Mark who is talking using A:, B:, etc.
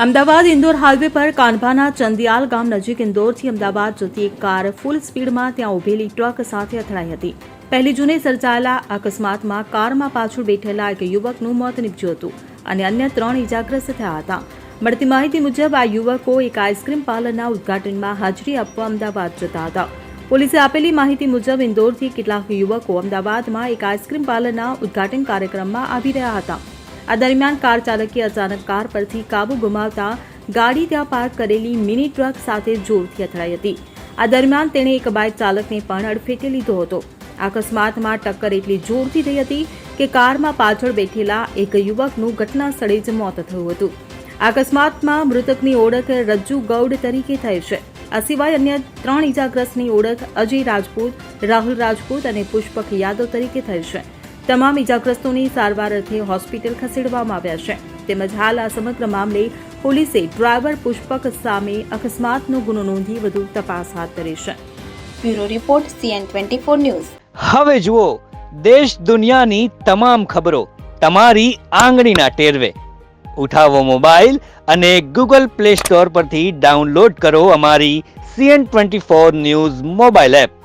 A: Ahmedabad Indore highway પર કાનભાના ચંદિયાલ ગામ નજીક ઇન્દોરથી અમદાવાદ જતી એક કાર ફૂલ સ્પીડમાં ત્યાં ઉભેલી ટ્રક સાથે અથડાઈ હતી। 1 જૂને સર્જાયેલા અકસ્માતમાં કારમાં પાછળ બેઠેલા એક યુવકનું મોત નીપજ્યું હતું અને અન્ય 3 ઇજાગ્રસ્ત થયા હતા। મળતી માહિતી મુજબ આ યુવકો એક આઈસ્ક્રીમ પાર્લરના ઉદ્ઘાટનમાં હાજરી આપવા અમદાવાદ જતા હતા। પોલીસે આપેલી માહિતી મુજબ ઇન્દોરથી કેટલાક યુવકો અમદાવાદમાં એક આઈસ્ક્રીમ પાર્લરના ઉદ્ઘાટન કાર્યક્રમમાં આવી રહ્યા હતા। આ દરમિયાન કાર ચાલકે અચાનક કાર પરથી કાબુ ગુમાવતા ગાડી ત્યાં પાર્ક કરેલી મિની ટ્રક સાથે જોરથી અથડાઈ હતી। આ દરમિયાન તેણે એક બાઇક ચાલકને પણ અડફેટે લીધો હતો। અકસ્માતમાં ટક્કર એટલી જોરથી થઈ હતી કે કારમાં પાછળ બેઠેલા એક યુવકનું ઘટના સ્થળે જ મોત થયું હતું। અકસ્માતમાં મૃતકની ઓળખ રજ્જુ ગૌડ તરીકે થઈ છે। આ સિવાય અન્ય 3 ઇજાગ્રસ્તની ઓળખ અજય રાજપૂત, રાહુલ રાજપૂત અને પુષ્પક યાદવ તરીકે થઈ છે। તમામ ઇજાગ્રસ્તોની સારવાર અર્થે હોસ્પિટલ ખસેડવામાં આવ્યા છે। તેમજ હાલ આ સમગ્ર મામલે પોલીસે ડ્રાઈવર પુષ્પક સામે અકસ્માતનો ગુનો નોંધી વધુ તપાસ હાથ ધરી છે।
B: Bureau report CN24 news.
C: હવે જુઓ દેશ દુનિયાની તમામ ખબરો તમારી આંગળીના ટેરવે। ઉઠાવો મોબાઈલ અને Google Play Store પરથી ડાઉનલોડ કરો અમારી CN24 ન્યૂઝ મોબાઈલ એપ।